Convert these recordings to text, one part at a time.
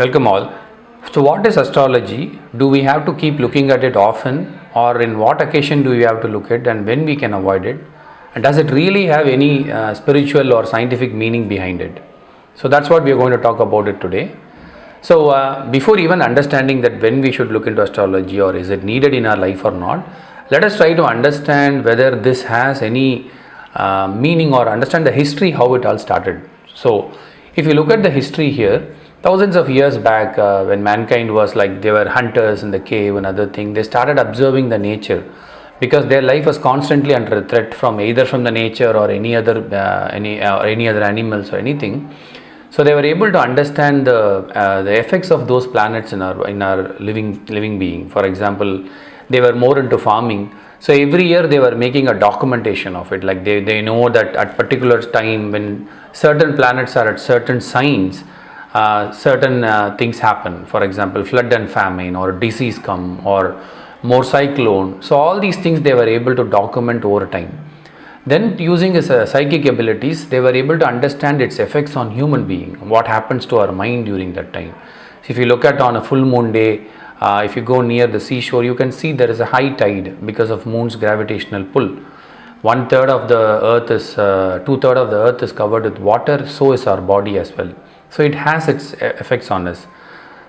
Welcome all. So, what is astrology? Do we have to keep looking at it often, or in what occasion do we have to look at it, and when we can avoid it? And does it really have any spiritual or scientific meaning behind it? So, that's what we are going to talk about it today. So, before even understanding that when we should look into astrology or is it needed in our life or not, let us try to understand whether this has any meaning or understand the history how it all started. So, if you look at the history here, thousands of years back, when mankind was like they were hunters in the cave and other thing, they started observing the nature because their life was constantly under threat from either from the nature or any other animals or anything. So they were able to understand the effects of those planets in our living being. For example, they were more into farming. So every year they were making a documentation of it. Like they know that at particular time when certain planets are at certain signs, certain things happen. For example, flood and famine or disease come or more cyclone. So all these things they were able to document over time. Then using his psychic abilities, they were able to understand its effects on human being, what happens to our mind during that time. So if you look at on a full moon day, if you go near the seashore, you can see there is a high tide because of moon's gravitational pull. 1/3 of the earth is, 2/3 of the earth is covered with water, so is our body as well. So it has its effects on us.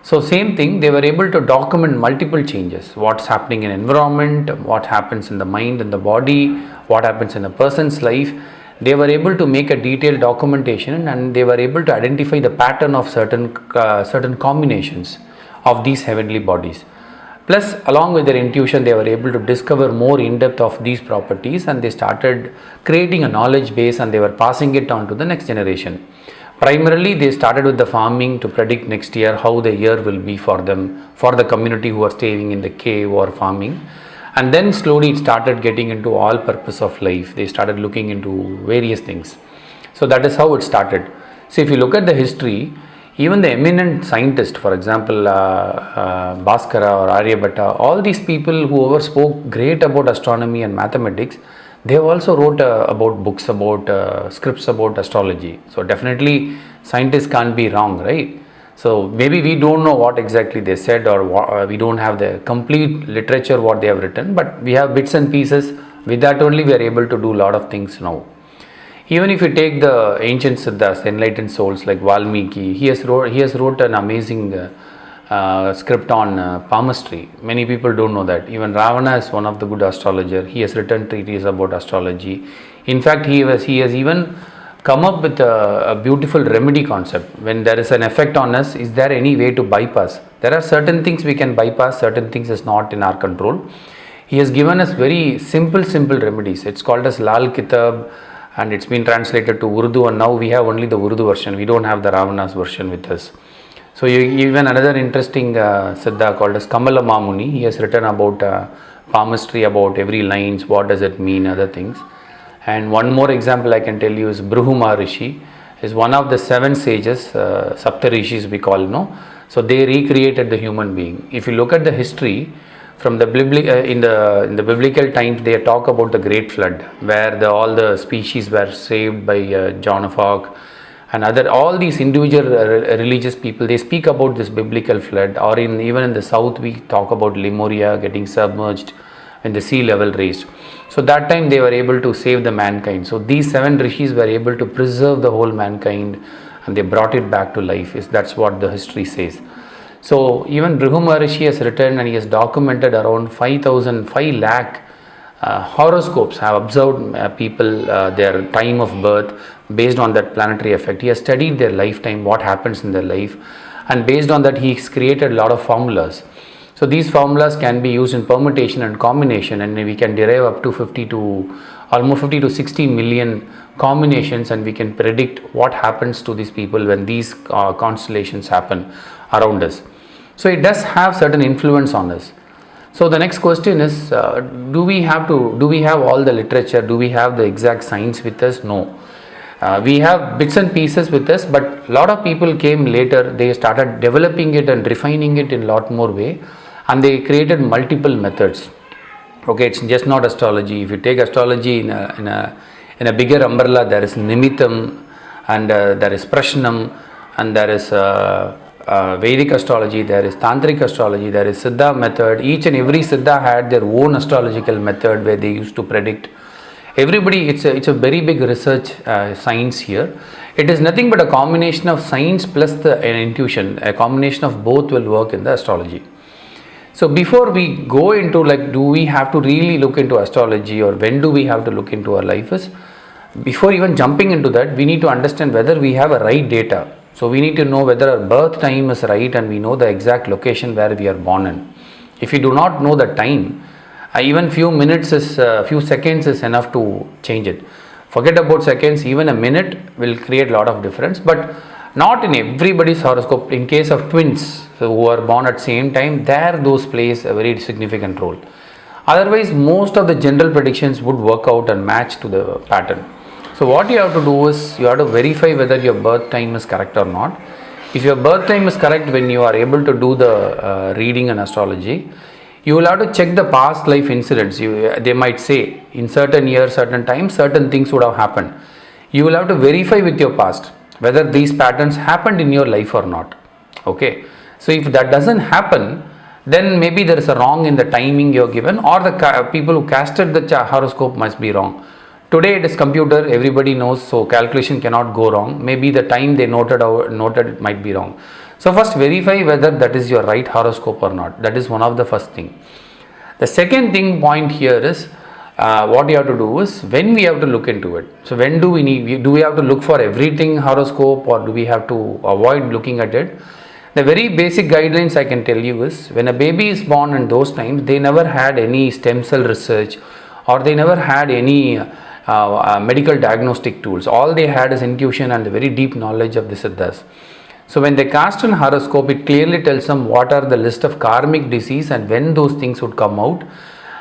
So same thing, they were able to document multiple changes, what's happening in environment, what happens in the mind and the body, what happens in a person's life. They were able to make a detailed documentation and they were able to identify the pattern of certain combinations of these heavenly bodies. Plus, along with their intuition, they were able to discover more in depth of these properties and they started creating a knowledge base and they were passing it on to the next generation. Primarily, they started with the farming to predict next year how the year will be for them, for the community who are staying in the cave or farming. And then slowly it started getting into all purpose of life. They started looking into various things. So that is how it started. So if you look at the history, even the eminent scientists, for example, Bhaskara or Aryabhatta, all these people who spoke great about astronomy and mathematics, they also wrote about books, about scripts about astrology. So definitely scientists can't be wrong, right? So maybe we don't know what exactly they said or we don't have the complete literature what they have written, but we have bits and pieces. With that only we are able to do a lot of things now. Even if you take the ancient Siddhas, enlightened souls like Valmiki, he has wrote an amazing script on palmistry. Many people don't know that. Even Ravana is one of the good astrologer. He has written treatises about astrology. In fact, he has even come up with a beautiful remedy concept. When there is an effect on us, is there any way to bypass? There are certain things we can bypass, certain things is not in our control. He has given us very simple remedies. It's called as Lal Kitab and it's been translated to Urdu and now we have only the Urdu version. We don't have the Ravana's version with us. So even another interesting Siddha called as Kamala Mamuni, he has written about palmistry, about every lines, what does it mean, other things. And one more example I can tell you is Bhrigu Maharishi, is one of the 7 sages, Sapta Rishis we call, no? So they recreated the human being. If you look at the history, from the in the biblical times, they talk about the Great Flood, where all the species were saved by Joan of Arc. And all these individual religious people, they speak about this biblical flood, or even in the south we talk about Lemuria getting submerged when the sea level raised. So that time they were able to save the mankind. So these 7 rishis were able to preserve the whole mankind and they brought it back to life. That's what the history says. So even Bhrigu Maharishi has written and he has documented around 5 lakh horoscopes, have observed people, their time of birth based on that planetary effect. He has studied their lifetime, what happens in their life, and based on that he has created a lot of formulas. So these formulas can be used in permutation and combination, and we can derive up to 50 to 60 million combinations, and we can predict what happens to these people when these constellations happen around us. So it does have certain influence on us. So the next question is, do we have all the literature? Do we have the exact science with us? No. We have bits and pieces with us, but a lot of people came later. They started developing it and refining it in a lot more way, and they created multiple methods. Okay, it's just not astrology. If you take astrology in a bigger umbrella, there is Nimittam and there is Prashnam and there is Vedic astrology, there is Tantric astrology, there is Siddha method. Each and every Siddha had their own astrological method where they used to predict. Everybody, it's a very big research science here. It is nothing but a combination of science plus an intuition. A combination of both will work in the astrology. So before we go into like, do we have to really look into astrology, or when do we have to look into our life, is before even jumping into that, we need to understand whether we have a right data. So we need to know whether our birth time is right and we know the exact location where we are born in. If you do not know the time, even few seconds is enough to change it. Forget about seconds, even a minute will create a lot of difference, but not in everybody's horoscope. In case of twins who are born at same time, there those plays a very significant role. Otherwise, most of the general predictions would work out and match to the pattern. So what you have to do is, you have to verify whether your birth time is correct or not. If your birth time is correct, when you are able to do the reading in astrology, you will have to check the past life incidents. They might say in certain years, certain times, certain things would have happened. You will have to verify with your past whether these patterns happened in your life or not. Okay. So if that doesn't happen, then maybe there is a wrong in the timing you are given, or the people who casted the horoscope must be wrong. Today it is computer, everybody knows, so calculation cannot go wrong. Maybe the time they noted it might be wrong. So first verify whether that is your right horoscope or not. That is one of the first thing. The second point here is, what you have to do is, when we have to look into it. So when do we have to look for everything horoscope, or do we have to avoid looking at it? The very basic guidelines I can tell you is, when a baby is born in those times, they never had any stem cell research, or they never had any medical diagnostic tools. All they had is intuition and the very deep knowledge of the Siddhas. So when they cast an horoscope, it clearly tells them what are the list of karmic disease and when those things would come out.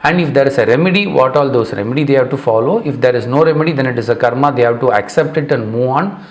And if there is a remedy, what all those remedy they have to follow. If there is no remedy, then it is a karma, they have to accept it and move on.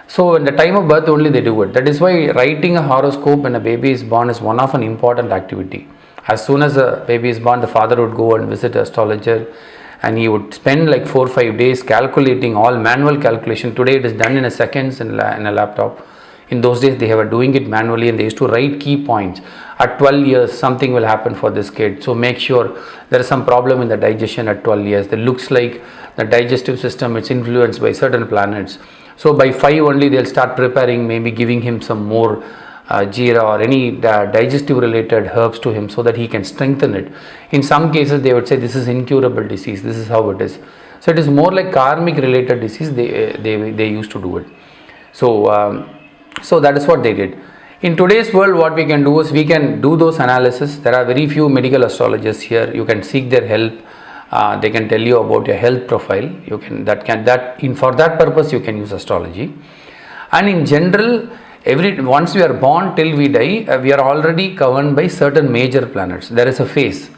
So in the time of birth only they do it. That is why writing a horoscope when a baby is born is one of an important activity. As soon as a baby is born, the father would go and visit an astrologer, and he would spend like 4-5 days calculating, all manual calculation. Today it is done in a seconds in a laptop. In those days they were doing it manually, and they used to write key points. At 12 years something will happen for this kid, so make sure there is some problem in the digestion at 12 years. It looks like the digestive system is influenced by certain planets. So by 5 only they'll start preparing, maybe giving him some more jeera or any digestive related herbs to him, so that he can strengthen it. In some cases they would say this is incurable disease, this is how it is. So it is more like karmic related disease, they used to do it. So that is what they did. In today's world, what we can do is, we can do those analysis. There are very few medical astrologers here. You can seek their help. They can tell you about your health profile. For that purpose you can use astrology. And in general, once we are born till we die, we are already governed by certain major planets. There is a phase.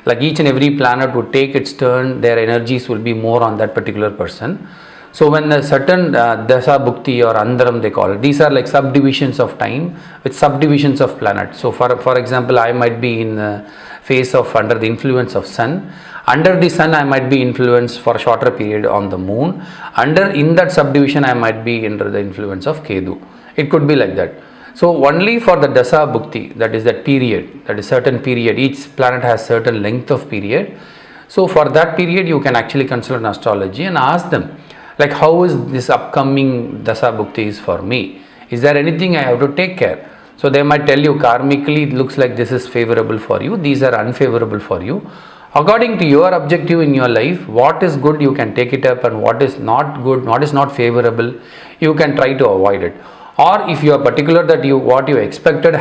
Like each and every planet would take its turn. Their energies will be more on that particular person. So when a certain Dasa Bhukti or Andram they call it, these are like subdivisions of time with subdivisions of planets. So for example, I might be in the phase of under the influence of sun. Under the sun I might be influenced for a shorter period on the moon. In that subdivision I might be under the influence of Ketu. It could be like that. So only for the Dasa Bhukti, that is that period, that is certain period, each planet has certain length of period. So for that period you can actually consult an astrology and ask them, like, how is this upcoming Dasa Bhukti is for me? Is there anything I have to take care? So they might tell you karmically it looks like this is favorable for you, these are unfavorable for you. According to your objective in your life, what is good you can take it up, and what is not good, what is not favorable, you can try to avoid it. Or if you are particular that what you expected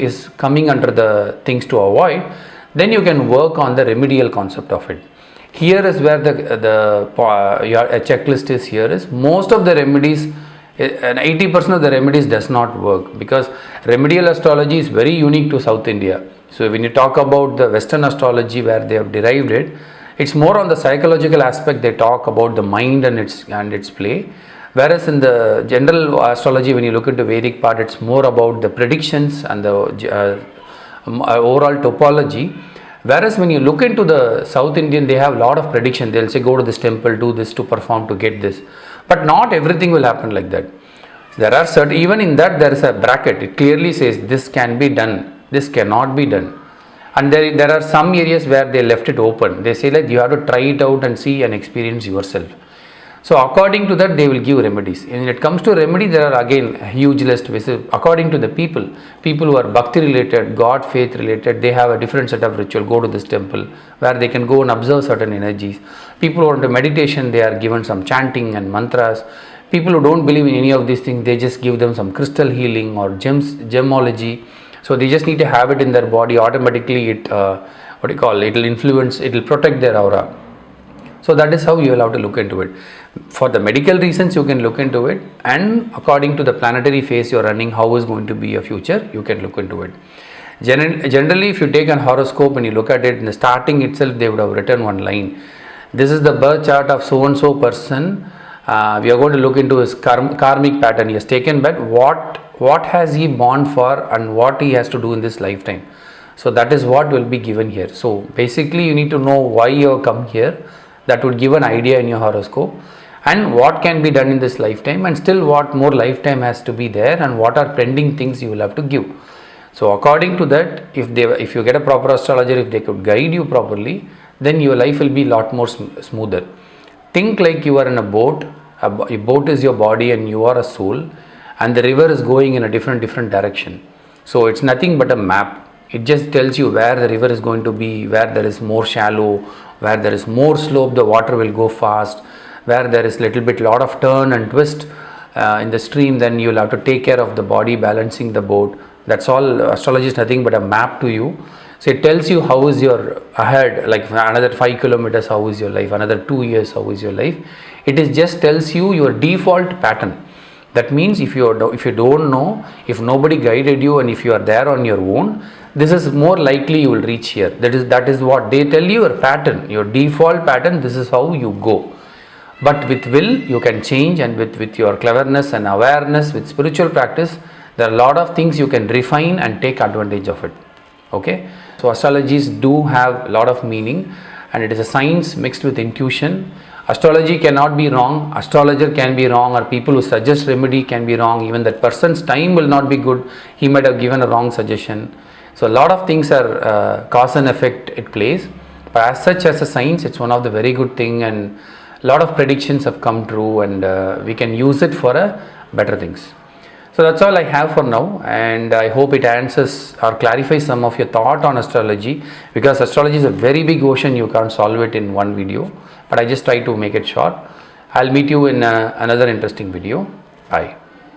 is coming under the things to avoid, then you can work on the remedial concept of it. Here is where your checklist is. Here is most of the remedies, and 80% of the remedies does not work, because remedial astrology is very unique to South India. So when you talk about the Western astrology where they have derived it, it's more on the psychological aspect. They talk about the mind and its play. Whereas in the general astrology, when you look into Vedic part, it's more about the predictions and the overall topology. Whereas when you look into the South Indian, they have a lot of prediction. They'll say, go to this temple, do this to perform to get this. But not everything will happen like that. There are certain, even in that there is a bracket. It clearly says this can be done, this cannot be done. And there are some areas where they left it open. They say like you have to try it out and see and experience yourself. So according to that, they will give remedies. When it comes to remedy, there are again a huge list. According to the people who are bhakti related, God faith related, they have a different set of ritual. Go to this temple where they can go and observe certain energies. People who are into meditation, they are given some chanting and mantras. People who don't believe in any of these things, they just give them some crystal healing or gemology. So they just need to have it in their body. Automatically, it it will influence. It will protect their aura. So that is how you will have to look into it. For the medical reasons, you can look into it, and according to the planetary phase you are running, how is going to be your future, you can look into it. Generally, if you take an horoscope and you look at it in the starting itself, they would have written one line. This is the birth chart of so and so person. We are going to look into his karmic pattern he has taken, but what has he born for and what he has to do in this lifetime. So that is what will be given here. So basically, you need to know why you have come here. That would give an idea in your horoscope, and what can be done in this lifetime, and still what more lifetime has to be there, and what are pending things you will have to give. So according to that, if you get a proper astrologer, if they could guide you properly, then your life will be a lot more smoother. Think like you are in a boat. A boat is your body and you are a soul, and the river is going in a different direction. So it's nothing but a map. It just tells you where the river is going to be, where there is more shallow, where there is more slope, the water will go fast, where there is lot of turn and twist in the stream, then you will have to take care of the body balancing the boat. That's all. Astrology is nothing but a map to you. So it tells you how is your ahead, like another 5 kilometers, how is your life, another 2 years, how is your life. It is just tells you your default pattern. That means if you don't know, if nobody guided you, and if you are there on your own, this is more likely you will reach here. That is what they tell you, your pattern, your default pattern. This is how you go. But with will, you can change, and with your cleverness and awareness, with spiritual practice, there are a lot of things you can refine and take advantage of it. Okay. So astrologies do have a lot of meaning, and it is a science mixed with intuition. Astrology cannot be wrong, astrologer can be wrong, or people who suggest remedy can be wrong. Even that person's time will not be good, he might have given a wrong suggestion. So a lot of things are cause and effect it plays, but as such, as a science, it's one of the very good thing, and a lot of predictions have come true, and we can use it for better things. So that's all I have for now, and I hope it answers or clarifies some of your thought on astrology, because astrology is a very big ocean, you can't solve it in one video, but I just try to make it short. I'll meet you in another interesting video. Bye.